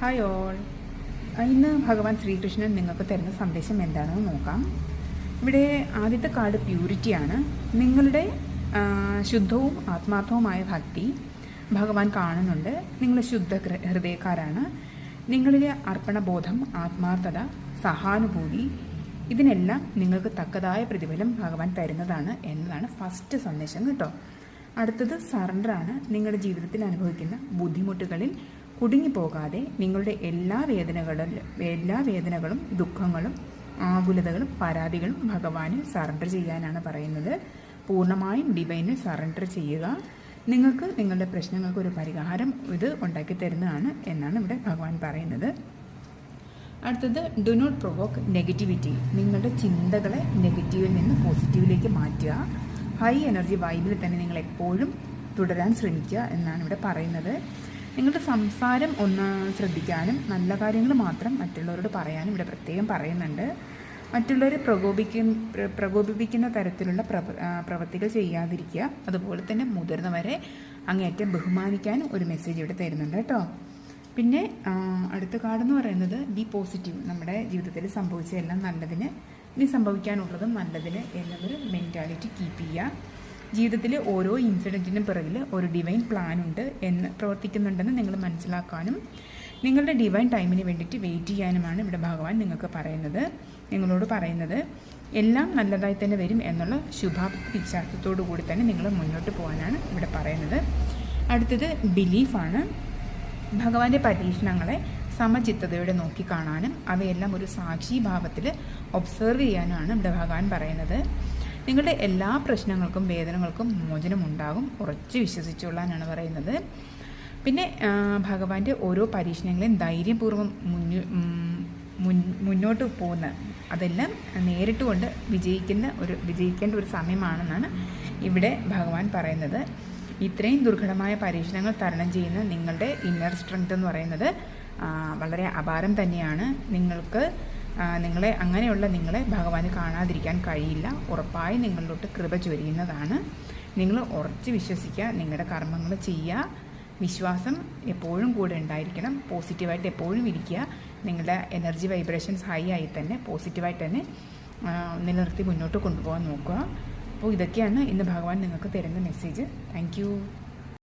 Hi all. ഇന്ന് ഭഗവാൻ ശ്രീകൃഷ്ണൻ നിങ്ങൾക്ക് തരുന്ന സന്ദേശം എന്താണെന്ന് നോക്കാം. ഇവിടെ ആദ്യത്തെ കാർഡ് പ്യൂരിറ്റിയാണ്. നിങ്ങളുടെ ശുദ്ധവും ആത്മാർത്ഥവുമായ ഭക്തി ഭഗവാൻ കാണുന്നുണ്ട്. നിങ്ങൾ ശുദ്ധ ഹൃദയക്കാരാണ്. നിങ്ങളിലെ അർപ്പണബോധം, ആത്മാർത്ഥത, സഹാനുഭൂതി, ഇതിനെല്ലാം നിങ്ങൾക്ക് തക്കതായ പ്രതിഫലം ഭഗവാൻ തരുന്നതാണ് എന്നതാണ് ഫസ്റ്റ് സന്ദേശം കേട്ടോ. അടുത്തത് സറണ്ടറാണ്. നിങ്ങളുടെ ജീവിതത്തിൽ അനുഭവിക്കുന്ന ബുദ്ധിമുട്ടുകളിൽ കുടുങ്ങിപ്പോകാതെ നിങ്ങളുടെ എല്ലാ വേദനകളും ദുഃഖങ്ങളും ആകുലതകളും പരാതികളും ഭഗവാന് സറണ്ടർ ചെയ്യാനാണ് പറയുന്നത്. പൂർണ്ണമായും ഡിവൈനിൽ സറണ്ടർ ചെയ്യുക. നിങ്ങൾക്ക് നിങ്ങളുടെ പ്രശ്നങ്ങൾക്ക് ഒരു പരിഹാരം ഇത് ഉണ്ടാക്കി തരുന്നതാണ് എന്നാണ് ഇവിടെ ഭഗവാൻ പറയുന്നത്. അടുത്തത് ഡു നോട്ട് പ്രൊവോക്ക് നെഗറ്റിവിറ്റി. നിങ്ങളുടെ ചിന്തകളെ നെഗറ്റീവിൽ നിന്ന് പോസിറ്റീവിലേക്ക് മാറ്റുക. ഹൈ എനർജി വൈബിൽ തന്നെ നിങ്ങൾ എപ്പോഴും തുടരാൻ ശ്രമിക്കുക എന്നാണ് ഇവിടെ പറയുന്നത്. നിങ്ങളുടെ സംസാരം ഒന്ന് ശ്രദ്ധിക്കാനും നല്ല കാര്യങ്ങൾ മാത്രം മറ്റുള്ളവരോട് പറയാനും ഇവിടെ പ്രത്യേകം പറയുന്നുണ്ട്. മറ്റുള്ളവരെ പ്രകോപിപ്പിക്കുന്ന തരത്തിലുള്ള പ്രവൃത്തികൾ ചെയ്യാതിരിക്കുക. അതുപോലെ തന്നെ മുതിർന്നവരെ അങ്ങേയറ്റം ബഹുമാനിക്കാനും ഒരു മെസ്സേജ് ഇവിടെ തരുന്നുണ്ട് കേട്ടോ. പിന്നെ അടുത്ത കാർഡെന്ന് പറയുന്നത് ബി പോസിറ്റീവ്. നമ്മുടെ ജീവിതത്തിൽ സംഭവിച്ച എല്ലാം നല്ലതിന്, ഇനി സംഭവിക്കാനുള്ളതും നല്ലതിന് എന്നൊരു മെൻറ്റാലിറ്റി കീപ്പ് ചെയ്യുക. ജീവിതത്തിൽ ഓരോ ഇൻസിഡൻറ്റിനും പിറകിൽ ഒരു ഡിവൈൻ പ്ലാൻ ഉണ്ട് എന്ന് പ്രവർത്തിക്കുന്നുണ്ടെന്ന് നിങ്ങൾ മനസ്സിലാക്കാനും നിങ്ങളുടെ ഡിവൈൻ ടൈമിന് വേണ്ടിയിട്ട് വെയിറ്റ് ചെയ്യാനുമാണ് ഇവിടെ ഭഗവാൻ നിങ്ങളോട് പറയുന്നത്. എല്ലാം നല്ലതായി തന്നെ വരും എന്നുള്ള ശുഭാപ്തി വിശ്വാസത്തോടു കൂടി തന്നെ നിങ്ങൾ മുന്നോട്ട് പോകാനാണ് ഇവിടെ പറയുന്നത്. അടുത്തത് ബിലീഫാണ്. ഭഗവാന്റെ പരീക്ഷണങ്ങളെ സമചിത്തതയോടെ നോക്കിക്കാണാനും അവയെല്ലാം ഒരു സാക്ഷിഭാവത്തിൽ ഒബ്സർവ് ചെയ്യാനുമാണ് ഇവിടെ ഭഗവാൻ പറയുന്നത്. നിങ്ങളുടെ എല്ലാ പ്രശ്നങ്ങൾക്കും വേദനകൾക്കും മോചനമുണ്ടാകും, ഉറച്ച് വിശ്വസിച്ചുകൊള്ളാനാണ് പറയുന്നത്. പിന്നെ ഭഗവാന്റെ ഓരോ പരീക്ഷണങ്ങളെയും ധൈര്യപൂർവ്വം മുന്നോട്ട് പോകുന്ന അതെല്ലാം നേരിട്ട് കൊണ്ട് വിജയിക്കേണ്ട ഒരു സമയമാണെന്നാണ് ഇവിടെ ഭഗവാൻ പറയുന്നത്. ഇത്രയും ദുർഘടമായ പരീക്ഷണങ്ങൾ തരണം ചെയ്യുന്ന നിങ്ങളുടെ ഇന്നർ സ്ട്രെങ്ത് എന്ന് പറയുന്നത് വളരെ അപാരം തന്നെയാണ്. നിങ്ങളെ ഭഗവാന് കാണാതിരിക്കാൻ കഴിയില്ല. ഉറപ്പായും നിങ്ങളിലോട്ട് കൃപ ചൊരിയുന്നതാണ്. നിങ്ങൾ ഉറച്ച് വിശ്വസിക്കുക, നിങ്ങളുടെ കർമ്മങ്ങൾ ചെയ്യുക. വിശ്വാസം എപ്പോഴും കൂടെ ഉണ്ടായിരിക്കണം. പോസിറ്റീവായിട്ട് എപ്പോഴും ഇരിക്കുക. നിങ്ങളുടെ എനർജി വൈബ്രേഷൻസ് ഹൈ ആയി തന്നെ പോസിറ്റീവായിട്ട് തന്നെ നിലനിർത്തി മുന്നോട്ട് കൊണ്ടുപോകാൻ നോക്കുക. അപ്പോൾ ഇതൊക്കെയാണ് ഇന്ന് ഭഗവാൻ നിങ്ങൾക്ക് തരുന്ന മെസ്സേജ്. Thank you.